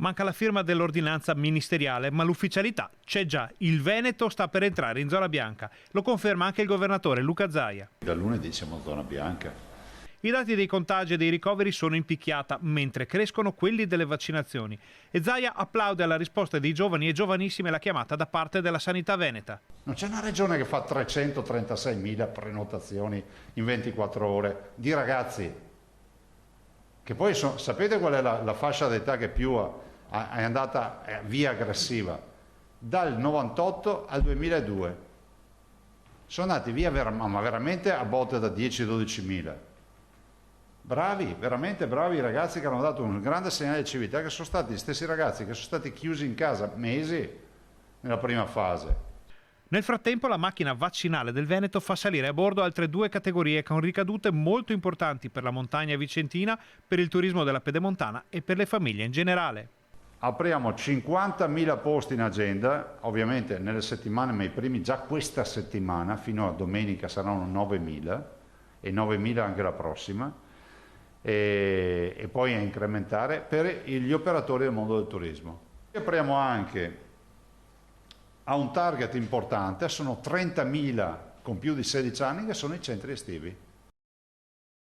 Manca la firma dell'ordinanza ministeriale, ma l'ufficialità c'è già. Il Veneto sta per entrare in zona bianca. Lo conferma anche il governatore Luca Zaia. Da lunedì siamo in zona bianca. I dati dei contagi e dei ricoveri sono in picchiata, mentre crescono quelli delle vaccinazioni. E Zaia applaude alla risposta dei giovani e giovanissime alla chiamata da parte della sanità veneta. Non c'è una regione che fa 336.000 prenotazioni in 24 ore di ragazzi. Che poi sapete qual è la fascia d'età che più è andata via aggressiva? Dal 98 al 2002. Sono andati via ma veramente a botte da 10-12 mila. Bravi, veramente bravi ragazzi che hanno dato un grande segnale di civiltà, che sono stati gli stessi ragazzi che sono stati chiusi in casa mesi nella prima fase. Nel frattempo la macchina vaccinale del Veneto fa salire a bordo altre 2 categorie con ricadute molto importanti per la montagna vicentina, per il turismo della pedemontana e per le famiglie in generale. Apriamo 50.000 posti in agenda, ovviamente nelle settimane, ma i primi già questa settimana, fino a domenica saranno 9.000 e 9.000 anche la prossima, e poi a incrementare per gli operatori del mondo del turismo. Apriamo anche a un target importante, sono 30.000 con più di 16 anni che sono i centri estivi.